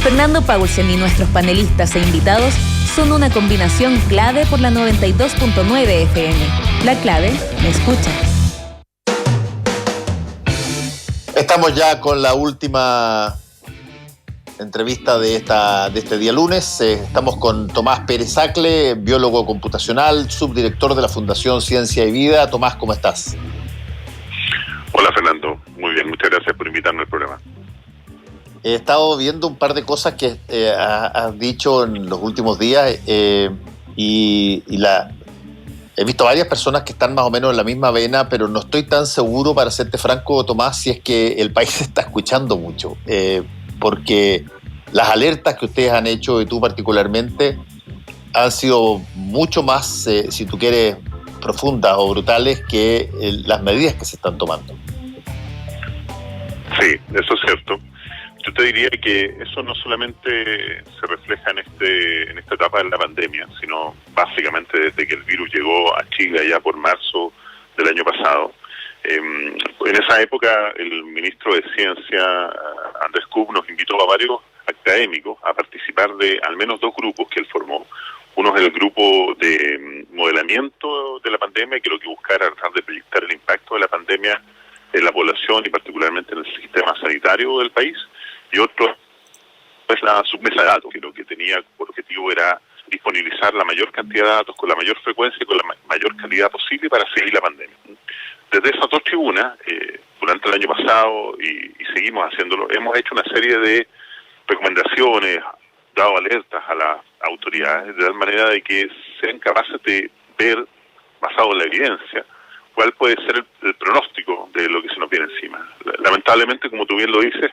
Fernando Paulsen y nuestros panelistas e invitados son una combinación clave por la 92.9 FM. La clave me escucha. Estamos ya con la última entrevista de este día lunes. Estamos con Tomás Pérez Acle, biólogo computacional, subdirector de la Fundación Ciencia y Vida. Tomás, ¿cómo estás? Hola, Fernando. Muy bien, muchas gracias por invitarme al programa. He estado viendo un par de cosas que has dicho en los últimos días he visto varias personas que están más o menos en la misma vena, pero no estoy tan seguro, para serte franco, Tomás, si es que el país se está escuchando mucho, porque las alertas que ustedes han hecho, y tú particularmente, han sido mucho más, si tú quieres, profundas o brutales que las medidas que se están tomando. Sí, eso es cierto. Yo te diría que eso no solamente se refleja en esta etapa de la pandemia, sino básicamente desde que el virus llegó a Chile allá por marzo del año pasado. En esa época el ministro de Ciencia, Andrés Kuhn, nos invitó a varios académicos a participar de al menos dos grupos que él formó. Uno es el grupo de modelamiento de la pandemia, que lo que busca era tratar de proyectar el impacto de la pandemia en la población y particularmente en el sistema sanitario del país. Y otro es la submesa de datos, que lo que tenía por objetivo era disponibilizar la mayor cantidad de datos con la mayor frecuencia y con la mayor calidad posible para seguir la pandemia. Desde esas dos tribunas, durante el año pasado, y seguimos haciéndolo, hemos hecho una serie de recomendaciones, dado alertas a las autoridades, de tal manera de que sean capaces de ver, basado en la evidencia, cuál puede ser el pronóstico de lo que se nos viene encima. Lamentablemente, como tú bien lo dices,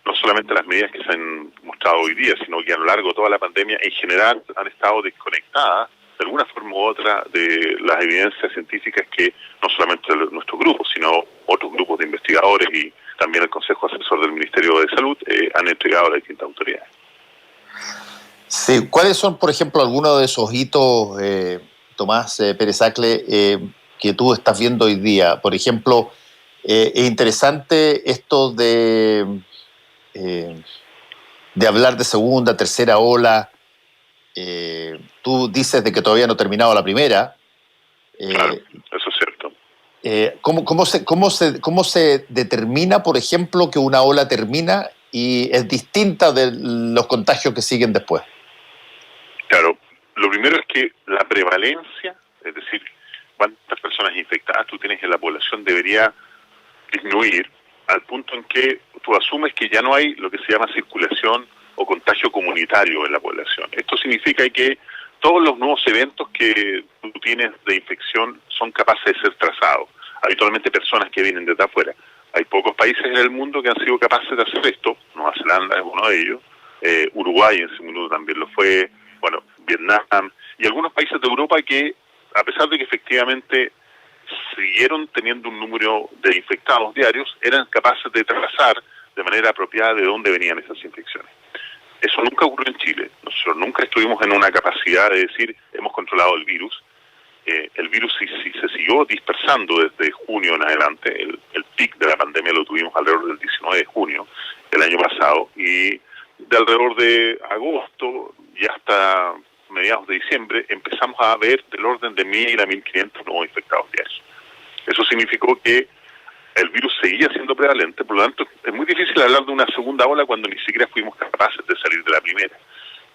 no solamente las medidas que se han mostrado hoy día, sino que a lo largo de toda la pandemia en general han estado desconectadas de alguna forma u otra de las evidencias científicas que no solamente nuestro grupo, sino otros grupos de investigadores y también el Consejo Asesor del Ministerio de Salud han entregado a las distintas autoridades. Sí, ¿cuáles son, por ejemplo, algunos de esos hitos, Tomás Pérez Acle, que tú estás viendo hoy día? Por ejemplo, es interesante esto de hablar de segunda, tercera ola. Tú dices de que todavía no ha terminado la primera. Claro, eso es cierto. ¿Cómo se determina, por ejemplo, que una ola termina y es distinta de los contagios que siguen después? Claro, lo primero es que la prevalencia, es decir, cuántas personas infectadas tú tienes en la población, debería disminuir al punto en que tú asumes que ya no hay lo que se llama circulación o contagio comunitario en la población. Esto significa que todos los nuevos eventos que tú tienes de infección son capaces de ser trazados. Habitualmente personas que vienen desde afuera. Hay pocos países en el mundo que han sido capaces de hacer esto. Nueva Zelanda es uno de ellos. Uruguay en segundo también lo fue. Bueno, Vietnam. Y algunos países de Europa que, a pesar de que efectivamente siguieron teniendo un número de infectados diarios, eran capaces de trazar de manera apropiada de dónde venían esas infecciones. Eso nunca ocurrió en Chile. Nosotros nunca estuvimos en una capacidad de decir hemos controlado el virus. El virus sí se siguió dispersando desde junio en adelante. El pic de la pandemia lo tuvimos alrededor del 19 de junio del año pasado, y de alrededor de agosto y hasta mediados de diciembre empezamos a ver del orden de 1.000 a 1.500 nuevos infectados diarios. Eso significó que el virus seguía siendo prevalente, por lo tanto es muy difícil hablar de una segunda ola cuando ni siquiera fuimos capaces de salir de la primera.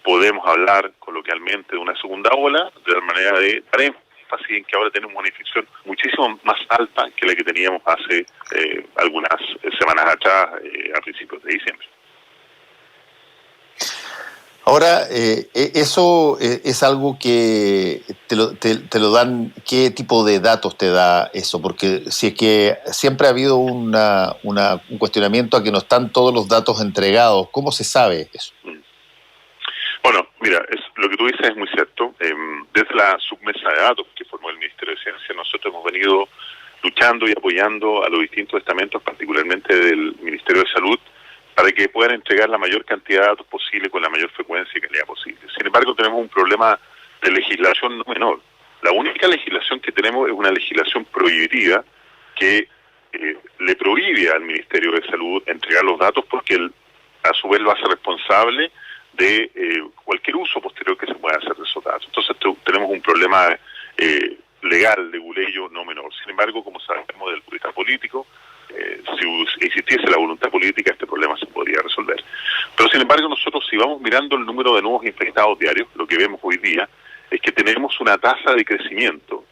Podemos hablar coloquialmente de una segunda ola de la manera de dar énfasis en que ahora tenemos una infección muchísimo más alta que la que teníamos hace algunas semanas atrás, a principios de diciembre. Ahora, eso es algo que te lo dan. ¿Qué tipo de datos te da eso? Porque si es que siempre ha habido un cuestionamiento a que no están todos los datos entregados, ¿cómo se sabe eso? Bueno, mira, lo que tú dices es muy cierto. Desde la submesa de datos que formó el Ministerio de Ciencia, nosotros hemos venido luchando y apoyando a los distintos estamentos, particularmente del Ministerio de Salud, para que puedan entregar la mayor cantidad de datos posible con la mayor frecuencia y calidad posible. Sin embargo, tenemos un problema de legislación no menor. La única legislación que tenemos es una legislación prohibitiva que le prohíbe al Ministerio de Salud entregar los datos porque a su vez lo hace responsable de cualquier uso posterior que se pueda hacer de esos datos. Entonces tenemos un problema legal, leguleyo, no menor. Sin embargo, como sabemos del punto de vista político, si existiese la voluntad política, este problema se podría resolver. Pero sin embargo, nosotros si vamos mirando el número de nuevos infectados diarios, lo que vemos hoy día es que tenemos una tasa de crecimiento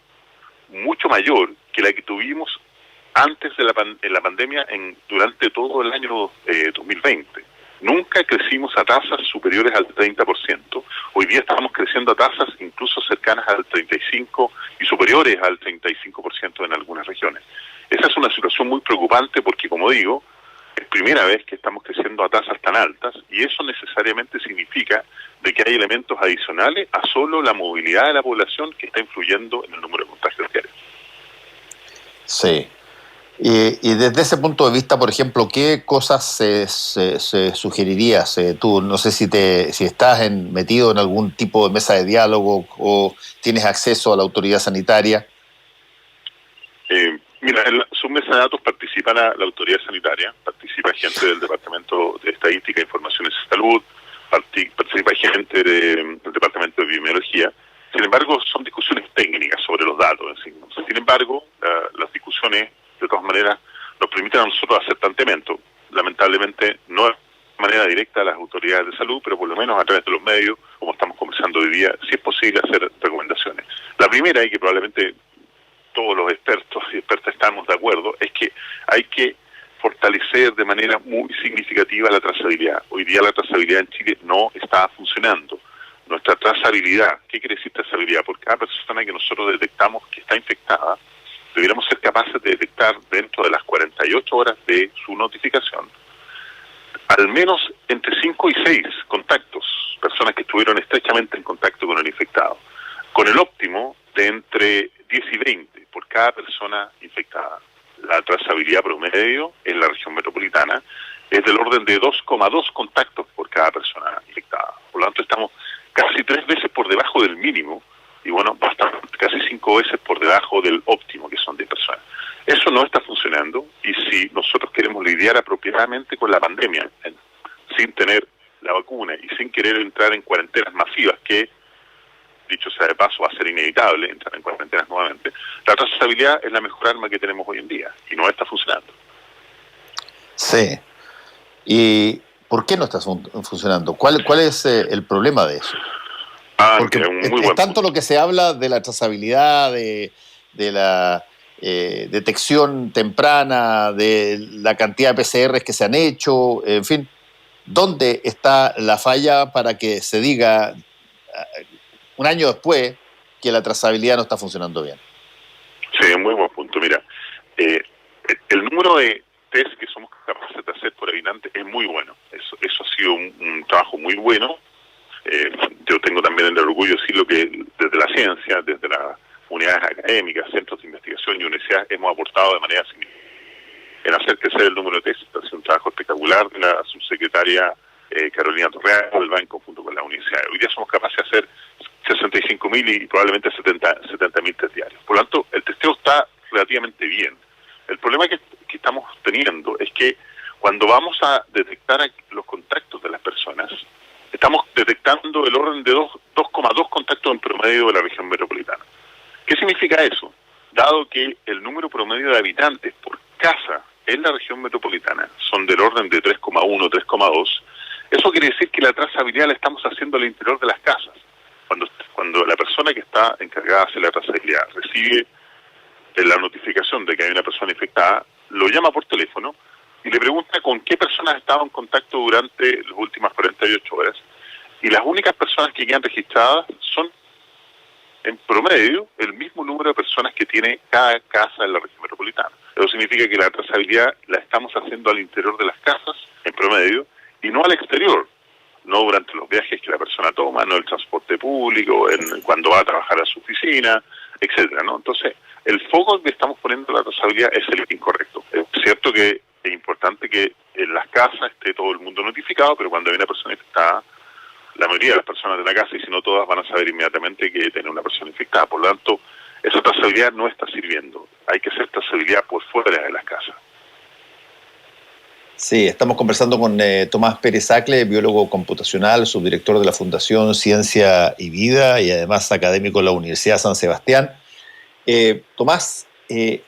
mucho mayor que la que tuvimos antes de la pandemia durante todo el año 2020. Nunca crecimos a tasas superiores al 30%. Hoy día estamos creciendo a tasas incluso cercanas al 35% y superiores al 35% en algunas regiones. Esa es una situación muy preocupante porque, como digo, es primera vez que estamos creciendo a tasas tan altas y eso necesariamente significa de que hay elementos adicionales a solo la movilidad de la población que está influyendo en el número de contagios diarios. Sí. Y desde ese punto de vista, por ejemplo, ¿qué cosas se sugerirías? Tú, no sé si estás metido en algún tipo de mesa de diálogo o tienes acceso a la autoridad sanitaria. Mira, en su mesa de datos participa la autoridad sanitaria, participa gente del Departamento de Estadística, Informaciones y Salud, participa gente del Departamento de Epidemiología. Sin embargo, son discusiones técnicas sobre los datos en sí. Sin embargo, las discusiones, de todas maneras, nos permiten a nosotros hacer tanteamiento. Lamentablemente, no de manera directa a las autoridades de salud, pero por lo menos a través de los medios, como estamos conversando hoy día, si es posible hacer recomendaciones. La primera, y que probablemente todos los expertos y expertas estamos de acuerdo, es que hay que fortalecer de manera muy significativa la trazabilidad. Hoy día la trazabilidad en Chile no está funcionando. Nuestra trazabilidad, ¿qué quiere decir trazabilidad? Por cada persona que nosotros detectamos que está infectada, debiéramos ser capaces de detectar dentro de las 48 horas de su notificación al menos entre 5 y 6 contactos, personas que estuvieron estrechamente en contacto con el infectado, con el óptimo de entre 10 y 20 por cada persona infectada. La trazabilidad promedio en la región metropolitana es del orden de 2,2 contactos por cada persona infectada. Por lo tanto, estamos casi 3 veces por debajo del mínimo y bueno, casi 5 veces por debajo del óptimo, que son 10 personas. Eso no está funcionando y si nosotros queremos lidiar apropiadamente con la pandemia, sin tener la vacuna y sin querer entrar en cuarentenas masivas, que, dicho sea de paso, va a ser inevitable entrar en cuarentenas nuevamente, la trazabilidad es la mejor arma que tenemos hoy en día y no está funcionando. Sí. ¿Y por qué no está funcionando? ¿Cuál es el problema de eso? Porque es tanto lo que se habla de la trazabilidad, de la detección temprana, de la cantidad de PCRs que se han hecho, en fin, ¿dónde está la falla para que se diga un año después que la trazabilidad no está funcionando bien? Sí, muy buen punto. Mira, el número de test que somos capaces de hacer por habitante es muy bueno. Eso ha sido un trabajo muy bueno. Yo tengo también el orgullo de decirlo que desde la ciencia, desde las unidades académicas, centros de investigación y universidades hemos aportado de manera significativa en hacer crecer el número de test. Ha sido un trabajo espectacular de la subsecretaria Carolina Torreal del BAE en conjunto con la universidad. Hoy día somos capaces de hacer 65.000 y probablemente 70.000 test diarios. Por lo tanto, el testeo está relativamente bien. El problema que estamos teniendo es que cuando vamos a detectar los contactos de las personas, estamos detectando el orden de 2,2 contactos en promedio de la región metropolitana. ¿Qué significa eso? Dado que el número promedio de habitantes por casa en la región metropolitana son del orden de 3,1, 3,2, eso quiere decir que la trazabilidad la estamos haciendo al interior de las casas. Cuando la persona que está encargada de hacer la trazabilidad recibe la notificación de que hay una persona infectada, lo llama por teléfono y le pregunta con qué personas ha estado en contacto durante las últimas 48 horas. Y las únicas personas que quedan registradas son, en promedio, el mismo número de personas que tiene cada casa en la región metropolitana. Eso significa que la trazabilidad la estamos haciendo al interior de las casas, en promedio, y no al exterior. No durante los viajes que la persona toma, no el transporte público, cuando va a trabajar a su oficina, etcétera, ¿no? Entonces, el foco que estamos poniendo en la trazabilidad es el incorrecto. Es cierto que es importante que en las casas esté todo el mundo notificado, pero cuando hay una persona infectada, la mayoría de las personas de la casa, y si no todas, van a saber inmediatamente que tiene una persona infectada. Por lo tanto, esa trazabilidad no está sirviendo. Hay que hacer trazabilidad por fuera de las casas. Sí, estamos conversando con Tomás Pérez Acle, biólogo computacional, subdirector de la Fundación Ciencia y Vida y además académico de la Universidad de San Sebastián. Tomás, en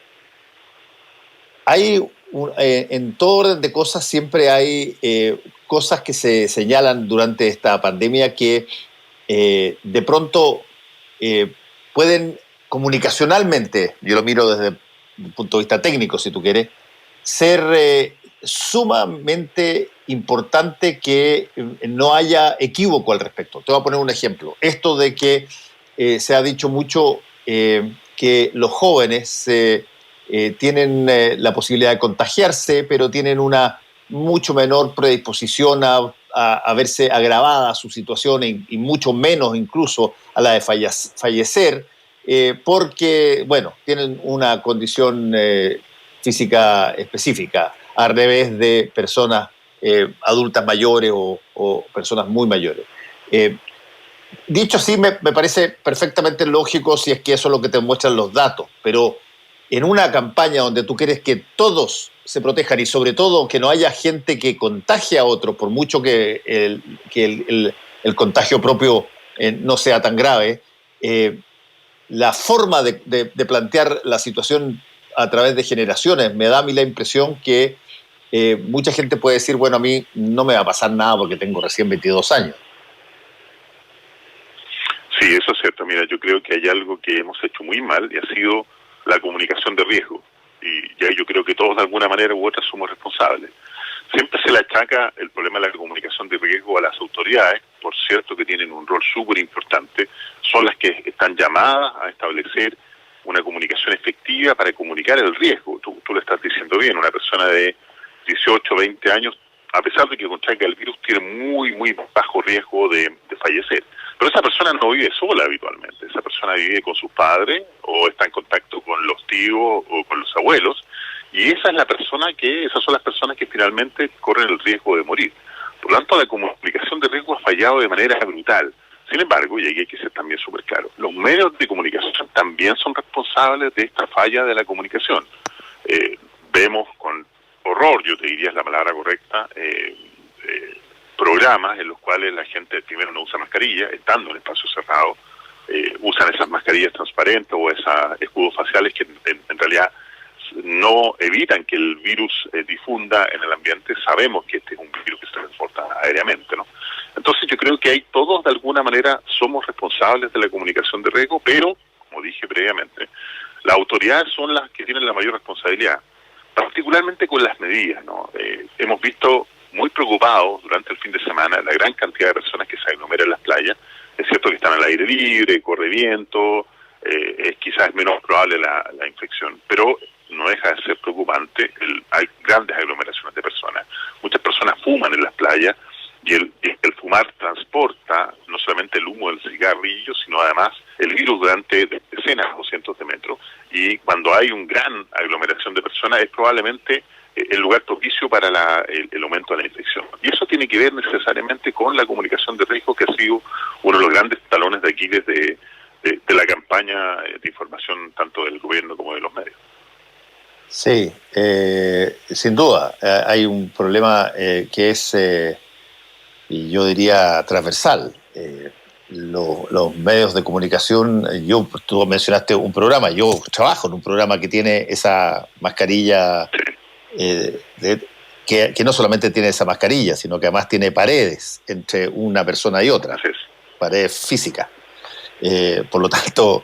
todo orden de cosas siempre hay cosas que se señalan durante esta pandemia que de pronto pueden comunicacionalmente, yo lo miro desde un punto de vista técnico si tú quieres, ser sumamente importante que no haya equívoco al respecto. Te voy a poner un ejemplo. Esto de que se ha dicho mucho que los jóvenes tienen la posibilidad de contagiarse, pero tienen una mucho menor predisposición a verse agravada su situación y mucho menos incluso a la de fallecer, porque, bueno, tienen una condición física específica, al revés de personas adultas mayores o personas muy mayores. Dicho así, me parece perfectamente lógico si es que eso es lo que te muestran los datos, pero en una campaña donde tú quieres que todos se protejan y sobre todo que no haya gente que contagie a otros, por mucho que el contagio propio no sea tan grave, la forma de plantear la situación a través de generaciones me da a mí la impresión que mucha gente puede decir, bueno, a mí no me va a pasar nada porque tengo recién 22 años. Sí, eso es cierto. Mira, yo creo que hay algo que hemos hecho muy mal y ha sido la comunicación de riesgo. Y ya yo creo que todos de alguna manera u otra somos responsables. Siempre se le achaca el problema de la comunicación de riesgo a las autoridades, por cierto que tienen un rol súper importante, son las que están llamadas a establecer una comunicación efectiva para comunicar el riesgo. Tú lo estás diciendo bien, una persona de 18, 20 años, a pesar de que contraiga el virus, tiene muy, muy bajo riesgo de fallecer. Pero esa persona no vive sola habitualmente, esa persona vive con sus padres o está en contacto con los tíos o con los abuelos, y esas son las personas que finalmente corren el riesgo de morir. Por lo tanto, la comunicación de riesgo ha fallado de manera brutal. Sin embargo, y aquí hay que ser también súper claro, los medios de comunicación también son responsables de esta falla de la comunicación. Vemos con horror, yo te diría es la palabra correcta, programas en los cuales la gente primero no usa mascarilla, estando en espacios cerrados, usan esas mascarillas transparentes o esos escudos faciales que en realidad no evitan que el virus difunda en el ambiente. Sabemos que este es un virus que se transporta aéreamente, ¿no? Entonces yo creo que ahí todos de alguna manera somos responsables de la comunicación de riesgo, pero, como dije previamente, las autoridades son las que tienen la mayor responsabilidad, particularmente con las medidas, ¿no? Hemos visto muy preocupados durante el fin de semana la gran cantidad de personas que se aglomeran en las playas. Es cierto que están al aire libre, corre viento, quizás es menos probable la infección, pero no deja de ser preocupante. Hay grandes aglomeraciones de personas. Muchas personas fuman en las playas y el fumar transporta no solamente el humo del cigarrillo, sino además el virus durante decenas o cientos de metros. Y cuando hay una gran aglomeración de personas es probablemente el lugar propicio para el aumento de la infección. Y eso tiene que ver necesariamente con la comunicación de riesgo, que ha sido uno de los grandes talones de Aquiles de la campaña de información tanto del gobierno como de los medios. Sí, sin duda. Hay un problema que es, y yo diría, transversal. Los medios de comunicación, tú mencionaste un programa, yo trabajo en un programa que tiene esa mascarilla, que no solamente tiene esa mascarilla, sino que además tiene paredes entre una persona y otra, paredes físicas. Por lo tanto,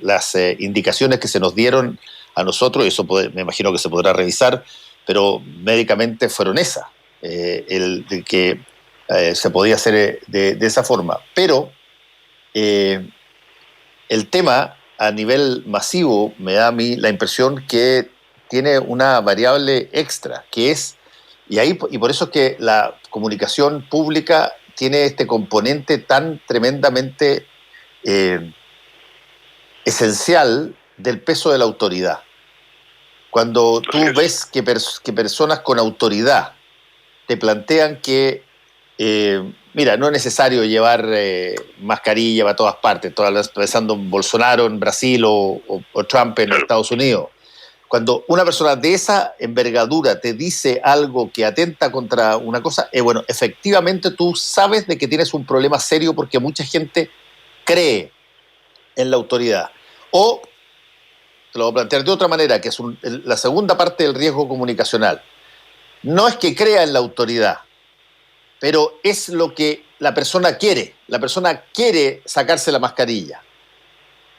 las indicaciones que se nos dieron a nosotros, y eso me imagino que se podrá revisar, pero médicamente fueron esas, de que se podía hacer de esa forma. Pero el tema a nivel masivo me da a mí la impresión que tiene una variable extra, que es, y por eso es que la comunicación pública tiene este componente tan tremendamente esencial del peso de la autoridad. Cuando tú ves que personas con autoridad te plantean que, mira, no es necesario llevar mascarilla para todas partes, pensando en Bolsonaro en Brasil o Trump en Estados Unidos, Cuando una persona de esa envergadura te dice algo que atenta contra una cosa, bueno, efectivamente tú sabes de que tienes un problema serio porque mucha gente cree en la autoridad. O, te lo voy a plantear de otra manera, que es la segunda parte del riesgo comunicacional. No es que crea en la autoridad, pero es lo que la persona quiere. La persona quiere sacarse la mascarilla.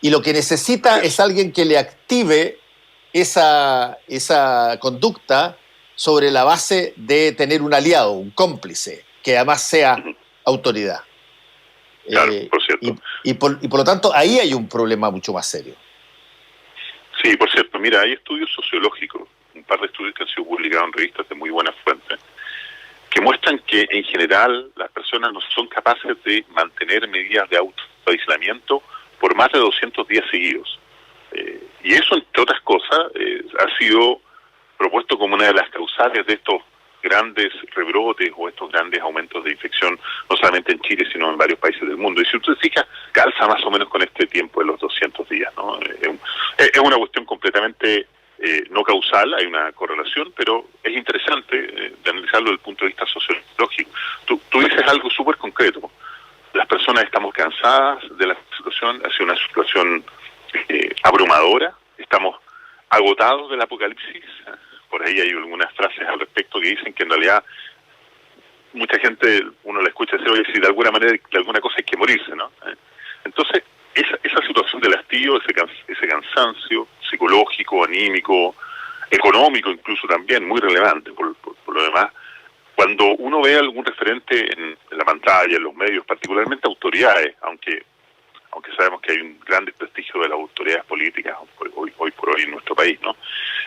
Y lo que necesita es alguien que le active esa conducta sobre la base de tener un aliado, un cómplice, que además sea autoridad. Claro, por cierto. Y por lo tanto, ahí hay un problema mucho más serio. Sí, por cierto, mira, hay estudios sociológicos, un par de estudios que han sido publicados en revistas de muy buena fuente, que muestran que en general las personas no son capaces de mantener medidas de autoaislamiento por más de 200 días seguidos. Y eso, entre otras cosas, ha sido propuesto como una de las causales de estos grandes rebrotes o estos grandes aumentos de infección, no solamente en Chile, sino en varios países del mundo. Y si usted se fija, calza más o menos con este tiempo de los 200 días, ¿no? Es una cuestión completamente no causal, hay una correlación, pero es interesante de analizarlo desde el punto de vista sociológico. Tú dices algo súper concreto. Las personas estamos cansadas de la situación, ha sido una situación abrumadora, estamos agotados del apocalipsis. Por ahí hay algunas frases al respecto que dicen que en realidad mucha gente, uno la escucha decir, oye, si de alguna manera, de alguna cosa hay que morirse, ¿no? Entonces, esa situación del hastío, ese cansancio psicológico, anímico, económico incluso también, muy relevante por lo demás. Cuando uno ve algún referente en la pantalla, en los medios, particularmente autoridades, aunque sabemos que hay un gran desprestigio de las autoridades políticas hoy por hoy en nuestro país, ¿no?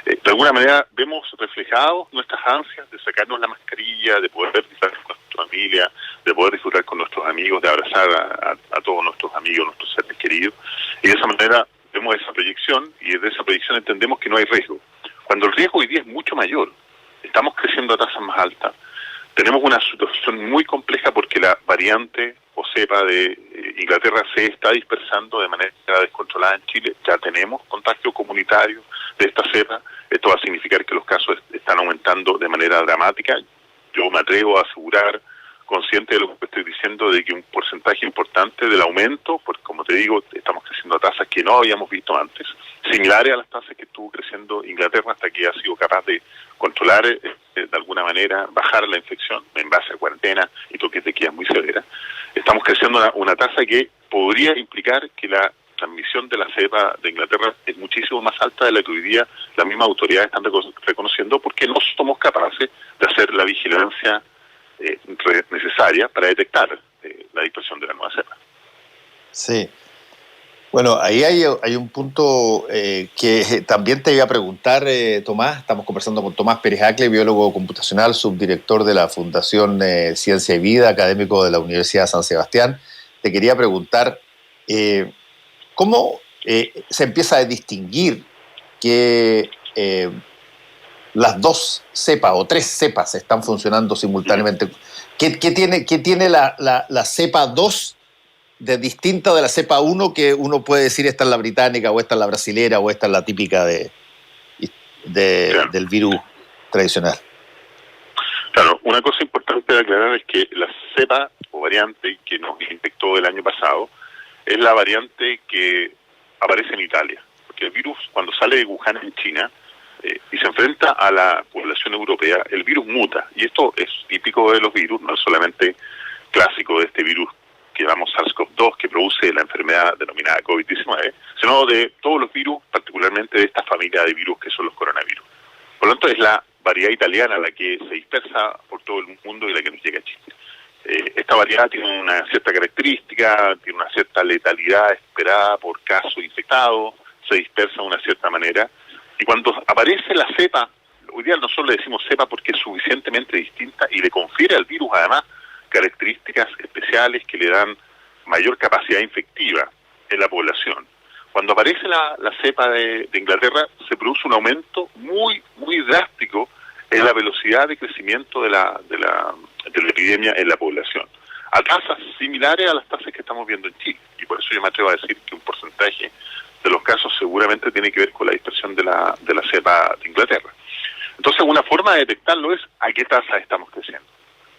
De alguna manera vemos reflejados nuestras ansias de sacarnos la mascarilla, de poder disfrutar con nuestra familia, de poder disfrutar con nuestros amigos, de abrazar a todos nuestros amigos, nuestros seres queridos. Y de esa manera vemos esa proyección y desde esa proyección entendemos que no hay riesgo. Cuando el riesgo hoy día es mucho mayor, estamos creciendo a tasas más altas, tenemos una situación muy compleja porque la variante o cepa de Inglaterra se está dispersando de manera descontrolada en Chile. Ya tenemos contagio comunitario de esta cepa. Esto va a significar que los casos están aumentando de manera dramática. Yo me atrevo a asegurar, consciente de lo que estoy diciendo, de que un porcentaje importante del aumento, porque como te digo, estamos creciendo a tasas que no habíamos visto antes, similares a las tasas que estuvo creciendo Inglaterra hasta que ha sido capaz de controlar de alguna manera, bajar la infección en base a cuarentena y toques de queda muy severa. Estamos creciendo una tasa que podría implicar que la transmisión de la cepa de Inglaterra es muchísimo más alta de la que hoy día las mismas autoridades están reconociendo, porque no somos capaces de hacer la vigilancia necesaria para detectar la dispersión de la nueva cepa. Sí. Bueno, ahí hay un punto que también te iba a preguntar, Tomás. Estamos conversando con Tomás Pérez Acle, biólogo computacional, subdirector de la Fundación Ciencia y Vida, académico de la Universidad de San Sebastián. Te quería preguntar, ¿cómo se empieza a distinguir que las dos cepas o tres cepas están funcionando simultáneamente? ¿Qué tiene la cepa 2 de distinta de la cepa 1 que uno puede decir esta es la británica o esta es la brasilera o esta es la típica del virus tradicional? Claro, una cosa importante de aclarar es que la cepa o variante que nos infectó el año pasado es la variante que aparece en Italia, porque el virus cuando sale de Wuhan en China y se enfrenta a la población europea, el virus muta, y esto es típico de los virus, no es solamente clásico de este virus que llamamos SARS-CoV-2, que produce la enfermedad denominada COVID-19, sino de todos los virus, particularmente de esta familia de virus que son los coronavirus. Por lo tanto, es la variedad italiana la que se dispersa por todo el mundo y la que nos llega a Chile. Esta variedad tiene una cierta característica, tiene una cierta letalidad esperada por caso infectado, se dispersa de una cierta manera, y cuando aparece la cepa, hoy día nosotros le decimos cepa porque es suficientemente distinta y le confiere al virus además características especiales que le dan mayor capacidad infectiva en la población. Cuando aparece la cepa de Inglaterra, se produce un aumento muy drástico en la velocidad de crecimiento de la epidemia en la población, a tasas similares a las tasas que estamos viendo en Chile. Y por eso yo me atrevo a decir que un porcentaje de los casos seguramente tiene que ver con la dispersión de la cepa de Inglaterra. Entonces, una forma de detectarlo es a qué tasa estamos creciendo.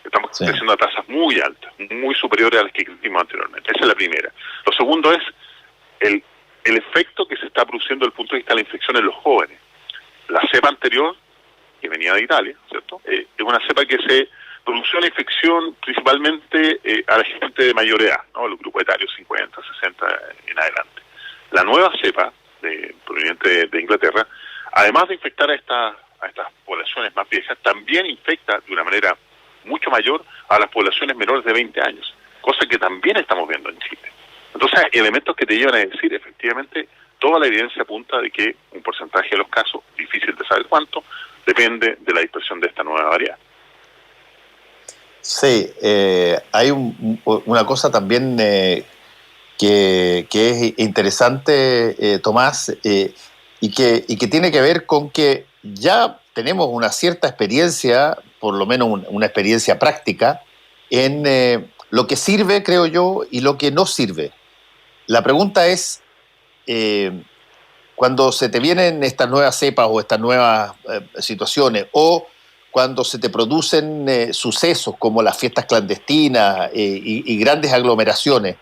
Estamos creciendo a tasas muy altas, muy superiores a las que crecimos anteriormente. Esa es la primera. Lo segundo es el efecto que se está produciendo desde el punto de vista de la infección en los jóvenes. La cepa anterior, que venía de Italia, ¿cierto? Es una cepa que se produjo una infección principalmente a la gente de mayor edad, ¿no? Los grupos etarios 50, 60 en adelante. La nueva cepa proveniente de Inglaterra, además de infectar a estas poblaciones más viejas, también infecta de una manera mucho mayor a las poblaciones menores de 20 años, cosa que también estamos viendo en Chile. Entonces, hay elementos que te llevan a decir, efectivamente, toda la evidencia apunta de que un porcentaje de los casos, difícil de saber cuánto, depende de la dispersión de esta nueva variante. Sí, hay una cosa también que es interesante, Tomás, y que tiene que ver con que ya tenemos una cierta experiencia, por lo menos una experiencia práctica, en lo que sirve, creo yo, y lo que no sirve. La pregunta es, cuando se te vienen estas nuevas cepas o estas nuevas situaciones, o cuando se te producen sucesos como las fiestas clandestinas y grandes aglomeraciones,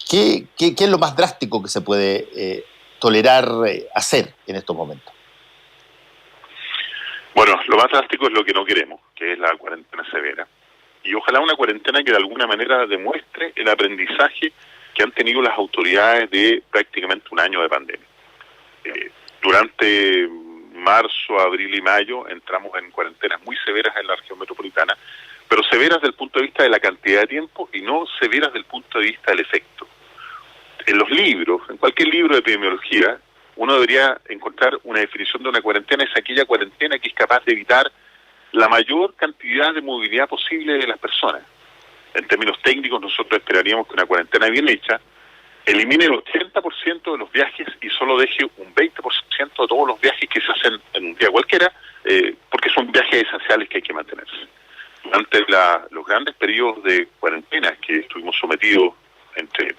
¿qué es lo más drástico que se puede tolerar hacer en estos momentos? Bueno, lo más drástico es lo que no queremos, que es la cuarentena severa. Y ojalá una cuarentena que de alguna manera demuestre el aprendizaje que han tenido las autoridades de prácticamente un año de pandemia. Durante marzo, abril y mayo entramos en cuarentenas muy severas en la región metropolitana, pero severas desde el punto de vista de la cantidad de tiempo y no severas desde el punto de vista del efecto. En los libros, en cualquier libro de epidemiología, uno debería encontrar una definición de una cuarentena, es aquella cuarentena que es capaz de evitar la mayor cantidad de movilidad posible de las personas. En términos técnicos, nosotros esperaríamos que una cuarentena bien hecha elimine el 80% de los viajes y solo deje un 20% de todos los viajes que se hacen en un día cualquiera, porque son viajes esenciales que hay que mantenerse. Durante los grandes periodos de cuarentena que estuvimos sometidos entre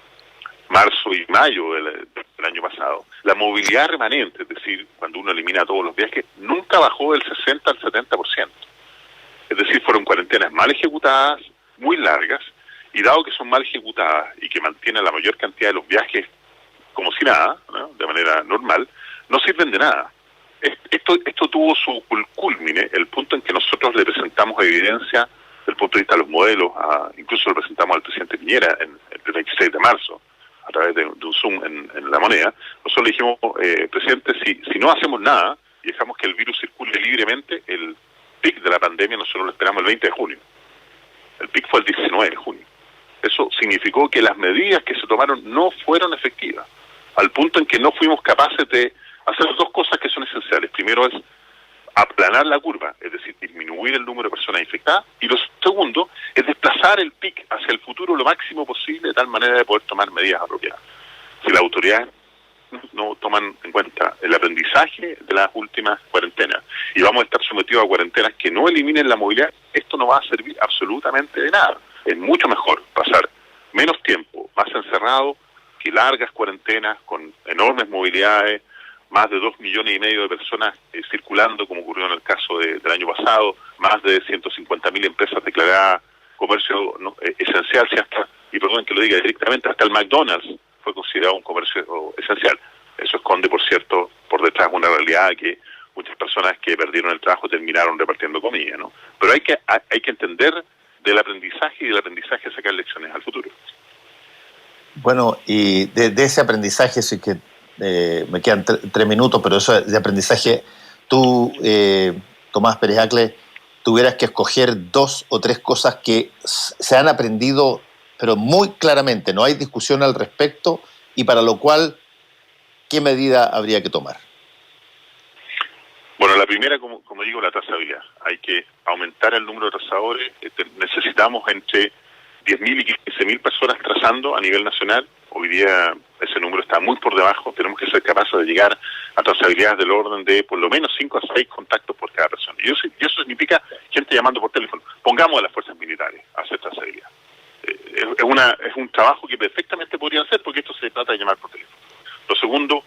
marzo y mayo del año pasado, la movilidad remanente, es decir, cuando uno elimina todos los viajes, nunca bajó del 60 al 70%. Es decir, fueron cuarentenas mal ejecutadas, muy largas, y dado que son mal ejecutadas y que mantienen la mayor cantidad de los viajes como si nada, ¿no? De manera normal, no sirven de nada. Esto tuvo su culmine, el punto en que nosotros le presentamos evidencia desde el punto de vista de los modelos, incluso le presentamos al presidente Piñera el 26 de marzo, a través de un Zoom en La Moneda. Nosotros le dijimos, presidente, si no hacemos nada y dejamos que el virus circule libremente, el pic de la pandemia nosotros lo esperamos el 20 de junio. El pic fue el 19 de junio. Eso significó que las medidas que se tomaron no fueron efectivas, al punto en que no fuimos capaces de hacer dos cosas que son esenciales. Primero es aplanar la curva, es decir, disminuir el número de personas infectadas, y lo segundo es desplazar el pic hacia el futuro lo máximo posible, de tal manera de poder tomar medidas apropiadas. Si las autoridades no toman en cuenta el aprendizaje de las últimas cuarentenas y vamos a estar sometidos a cuarentenas que no eliminen la movilidad, esto no va a servir absolutamente de nada. Es mucho mejor pasar menos tiempo más encerrado que largas cuarentenas con enormes movilidades, más de 2,5 millones de personas circulando, como ocurrió en el caso del año pasado, más de 150.000 empresas declaradas comercio esencial, y perdón que lo diga directamente, hasta el McDonald's fue considerado un comercio esencial. Eso esconde, por cierto, por detrás una realidad que muchas personas que perdieron el trabajo terminaron repartiendo comida, ¿no? Pero hay que entender del aprendizaje y del aprendizaje sacar lecciones al futuro. Bueno, y de ese aprendizaje, sí que me quedan 3 minutos, pero eso de aprendizaje, tú, Tomás Pérez Acle, tuvieras que escoger 2 o 3 cosas que se han aprendido, pero muy claramente, no hay discusión al respecto, y para lo cual, ¿qué medida habría que tomar? Bueno, la primera, como digo, la trazabilidad. Hay que aumentar el número de trazadores. Necesitamos entre 10.000 y 15.000 personas trazando a nivel nacional. Hoy día ese número está muy por debajo. Tenemos que ser capaces de llegar a trazabilidades del orden de por lo menos 5 a 6 contactos por cada persona. Y eso significa gente llamando por teléfono. Pongamos a las fuerzas militares a hacer trazabilidad. Es un trabajo que perfectamente podrían hacer, porque esto se trata de llamar por teléfono. Lo segundo,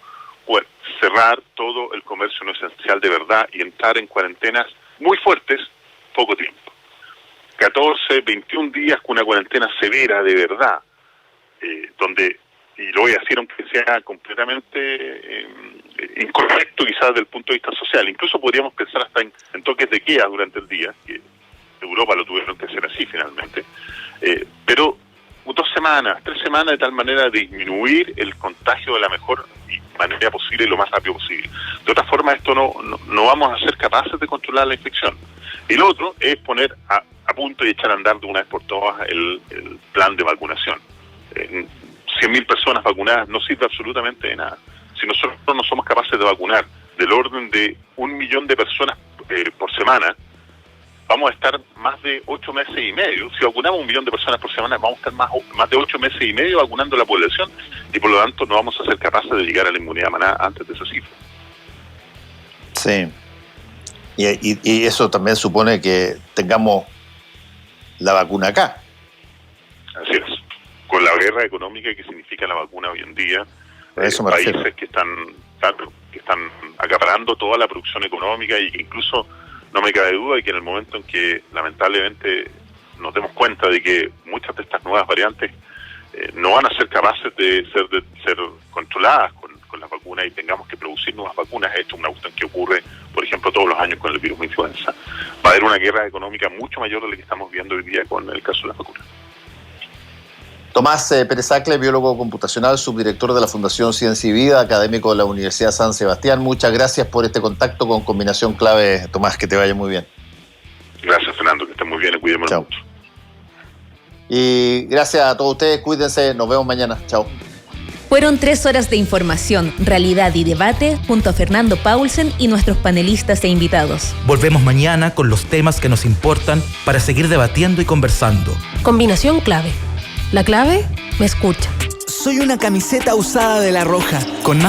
pues, cerrar todo el comercio no esencial de verdad y entrar en cuarentenas muy fuertes, poco tiempo. 14, 21 días con una cuarentena severa de verdad, donde, y lo voy a decir aunque sea completamente incorrecto quizás desde el punto de vista social, incluso podríamos pensar hasta en toques de queda durante el día, que Europa lo tuvieron que hacer así finalmente, pero 2 semanas, 3 semanas de tal manera de disminuir el contagio de la mejor manera posible y lo más rápido posible. De otra forma esto no vamos a ser capaces de controlar la infección. Y lo otro es poner a punto y echar a andar de una vez por todas el plan de vacunación. 100.000 personas vacunadas no sirve absolutamente de nada. Si nosotros no somos capaces de vacunar del orden de 1 millón de personas por semana, vamos a estar más de 8 meses y medio. Si vacunamos 1 millón de personas por semana, vamos a estar más de 8 meses y medio vacunando a la población y por lo tanto no vamos a ser capaces de llegar a la inmunidad manada antes de esa cifra. Sí. Y eso también supone que tengamos la vacuna acá. Así es. Con la guerra económica que significa la vacuna hoy en día, países que están acaparando toda la producción económica y que incluso no me cabe duda de que en el momento en que lamentablemente nos demos cuenta de que muchas de estas nuevas variantes no van a ser capaces de ser controladas con las vacunas y tengamos que producir nuevas vacunas, esto es una cuestión que ocurre, por ejemplo, todos los años con el virus de influenza, va a haber una guerra económica mucho mayor de la que estamos viendo hoy día con el caso de las vacunas. Tomás Pérez Acle, biólogo computacional, subdirector de la Fundación Ciencia y Vida, académico de la Universidad San Sebastián. Muchas gracias por este contacto con Combinación Clave, Tomás, que te vaya muy bien. Gracias, Fernando, que estén muy bien y cuídense mucho. Y gracias a todos ustedes, cuídense, nos vemos mañana. Chao. Fueron 3 horas de información, realidad y debate junto a Fernando Paulsen y nuestros panelistas e invitados. Volvemos mañana con los temas que nos importan para seguir debatiendo y conversando. Combinación Clave. La clave me escucha. Soy una camiseta usada de La Roja, con más